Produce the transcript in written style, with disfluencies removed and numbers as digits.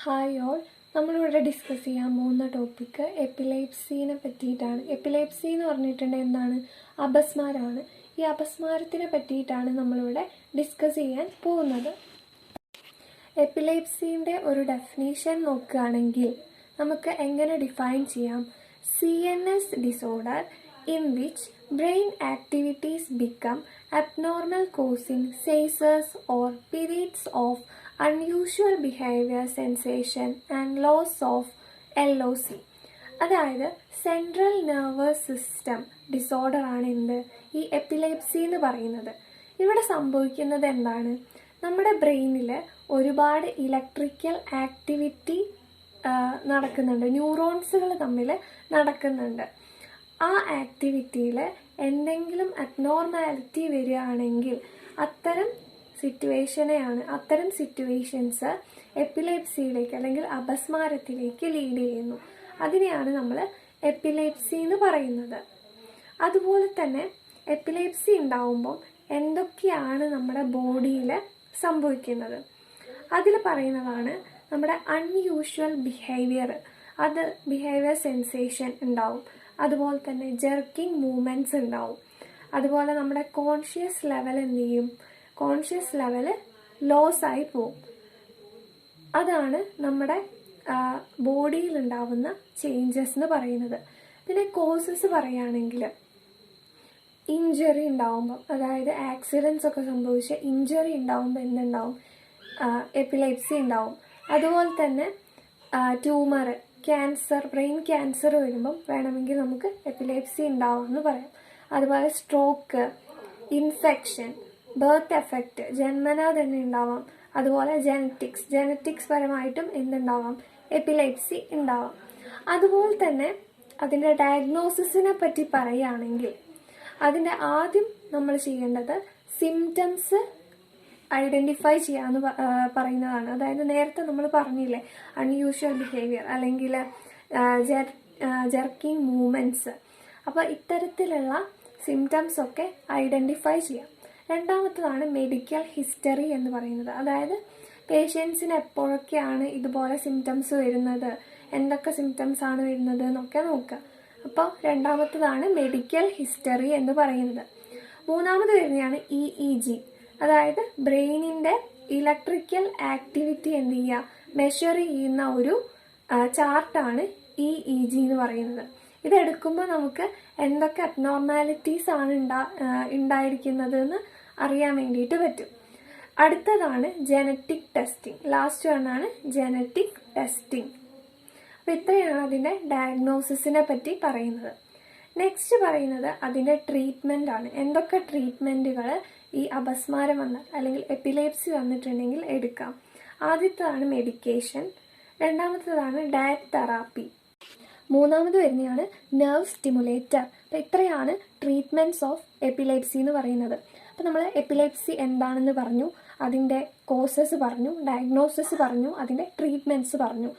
Hi all, നമ്മളിവിടെ discuss ചെയ്യാൻ പോകുന്ന ടോപ്പിക്ക് എപ്പിലെപ്സിനെ പറ്റിയിട്ടാണ്. എപ്പിലെപ്സി എന്ന് പറഞ്ഞിട്ടുണ്ടെങ്കിൽ എന്താണ്? അപസ്മാരമാണ്. ഈ അപസ്മാരത്തിനെ പറ്റിയിട്ടാണ് നമ്മളിവിടെ ഡിസ്കസ് ചെയ്യാൻ പോകുന്നത്. എപ്പിലെപ്സിൻ്റെ ഒരു ഡെഫിനീഷൻ നോക്കുകയാണെങ്കിൽ നമുക്ക് എങ്ങനെ ഡിഫൈൻ ചെയ്യാം? CNS disorder in which brain activities become abnormal, causing seizures or periods of unusual behavior, sensation and loss of LOC. അതായത് സെൻട്രൽ നെർവസ് സിസ്റ്റം ഡിസോർഡർ ആണ് എന്ത്? ഈ എപ്പിലെപ്സി എന്ന് പറയുന്നത്. ഇവിടെ സംഭവിക്കുന്നത് എന്താണ്? നമ്മുടെ ബ്രെയിനിൽ ഒരുപാട് ഇലക്ട്രിക്കൽ ആക്ടിവിറ്റി നടക്കുന്നുണ്ട്, ന്യൂറോൺസുകൾ തമ്മിൽ നടക്കുന്നുണ്ട്. ആ ആക്ടിവിറ്റിയിൽ എന്തെങ്കിലും അബ്നോർമാലിറ്റി വരികയാണെങ്കിൽ അത്തരം സിറ്റുവേഷൻസ് എപ്പിലെപ്സിയിലേക്ക് അല്ലെങ്കിൽ അപസ്മാരത്തിലേക്ക് ലീഡ് ചെയ്യുന്നു. അതിനെയാണ് നമ്മൾ എപ്പിലെപ്സി എന്ന് പറയുന്നത്. അതുപോലെ തന്നെ എപ്പിലെപ്സി ഉണ്ടാവുമ്പോൾ എന്തൊക്കെയാണ് നമ്മുടെ ബോഡിയിൽ സംഭവിക്കുന്നത്? അതിൽ പറയുന്നതാണ് നമ്മുടെ അൺയൂഷ്വൽ ബിഹേവിയർ. അത് ബിഹേവിയർ സെൻസേഷൻ ഉണ്ടാവും. അതുപോലെ തന്നെ ജെർക്കിംഗ് മൂവ്മെൻറ്റ്സ് ഉണ്ടാവും. അതുപോലെ നമ്മുടെ കോൺഷ്യസ് ലെവൽ എന്ത് ചെയ്യും? കോൺഷ്യസ് ലെവൽ ലോസ് ആയി പോവും. അതാണ് നമ്മുടെ ബോഡിയിൽ ഉണ്ടാവുന്ന ചേഞ്ചസ് എന്ന് പറയുന്നത്. പിന്നെ കോസസ് പറയുകയാണെങ്കിൽ ഇഞ്ചറി ഉണ്ടാവുമ്പോൾ, അതായത് ആക്സിഡൻസ് ഒക്കെ സംഭവിച്ച ഇഞ്ചറി ഉണ്ടാവുമ്പോൾ എന്തുണ്ടാവും? എപ്പിലെപ്സി ഉണ്ടാവും. അതുപോലെ തന്നെ ട്യൂമർ, ക്യാൻസർ, ബ്രെയിൻ ക്യാൻസർ വരുമ്പം വേണമെങ്കിൽ നമുക്ക് എപ്പിലെപ്സി ഉണ്ടാവുമെന്ന് പറയാം. അതുപോലെ സ്ട്രോക്ക്, ഇൻഫെക്ഷൻ, ബർത്ത് എഫക്റ്റ് ജന്മനാ തന്നെ ഉണ്ടാവാം. അതുപോലെ ജനറ്റിക്സ് പരമായിട്ടും എന്തുണ്ടാവാം? എപ്പിലെപ്സി ഉണ്ടാവാം. അതുപോലെ തന്നെ അതിൻ്റെ ഡയഗ്നോസിസിനെ പറ്റി പറയുകയാണെങ്കിൽ അതിൻ്റെ ആദ്യം നമ്മൾ ചെയ്യേണ്ടത് സിംറ്റംസ് ഐഡൻറ്റിഫൈ ചെയ്യാമെന്ന് പറയുന്നതാണ്. അതായത് നേരത്തെ നമ്മൾ പറഞ്ഞില്ലേ, അൺയൂഷ്വൽ ബിഹേവിയർ അല്ലെങ്കിൽ ജെർക്കിംഗ് മൂവ്മെൻറ്റ്സ്. അപ്പോൾ ഇത്തരത്തിലുള്ള സിംറ്റംസ് ഒക്കെ ഐഡൻറ്റിഫൈ ചെയ്യാം. രണ്ടാമത്തതാണ് മെഡിക്കൽ ഹിസ്റ്ററി എന്ന് പറയുന്നത്. അതായത് പേഷ്യൻസിന് എപ്പോഴൊക്കെയാണ് ഇതുപോലെ സിംറ്റംസ് വരുന്നത്, എന്തൊക്കെ സിംറ്റംസ് ആണ് വരുന്നത് എന്നൊക്കെ നോക്കുക. അപ്പോൾ രണ്ടാമത്തതാണ് മെഡിക്കൽ ഹിസ്റ്ററി എന്ന് പറയുന്നത്. മൂന്നാമത് വരുന്നതാണ് EEG. അതായത് ബ്രെയിനിൻ്റെ ഇലക്ട്രിക്കൽ ആക്ടിവിറ്റി എന്ത് ചെയ്യുക, മെഷർ ചെയ്യുന്ന ഒരു ചാർട്ടാണ് EEG എന്ന് പറയുന്നത്. ഇതെടുക്കുമ്പോൾ നമുക്ക് എന്തൊക്കെ അബ്നോർമാലിറ്റീസ് ആണ് ഉണ്ടായിരിക്കുന്നത് എന്ന് അറിയാൻ വേണ്ടിയിട്ട് പറ്റും. അടുത്തതാണ് ജനറ്റിക് ടെസ്റ്റിംഗ്. ലാസ്റ്റ് വണ്ണാണ് ജനറ്റിക് ടെസ്റ്റിംഗ്. അപ്പോൾ ഇത്രയാണ് അതിൻ്റെ ഡയഗ്നോസിസിനെ പറ്റി പറയുന്നത്. നെക്സ്റ്റ് പറയുന്നത് അതിൻ്റെ ട്രീറ്റ്മെൻ്റ് ആണ്. എന്തൊക്കെ ട്രീറ്റ്മെൻറ്റുകൾ ഈ അപസ്മാരം വന്നാൽ അല്ലെങ്കിൽ എപ്പിലെപ്സി വന്നിട്ടുണ്ടെങ്കിൽ എടുക്കാം. ആദ്യത്തേതാണ് മെഡിക്കേഷൻ, രണ്ടാമത്തേതാണ് ഡയറ്റ് തെറാപ്പി, മൂന്നാമത് വരുന്നതാണ് നെർവ് സ്റ്റിമുലേറ്റർ. അപ്പോൾ ഇത്രയാണ് ട്രീറ്റ്മെൻറ്റ്സ് ഓഫ് എപ്പിലെപ്സി എന്ന് പറയുന്നത്. അപ്പോൾ നമ്മൾ എപ്പിലെപ്സി എന്താണെന്ന് പറഞ്ഞു, അതിൻ്റെ കോസസ് പറഞ്ഞു, ഡയഗ്നോസിസ് പറഞ്ഞു, അതിൻ്റെ ട്രീറ്റ്മെൻറ്റ്സ് പറഞ്ഞു.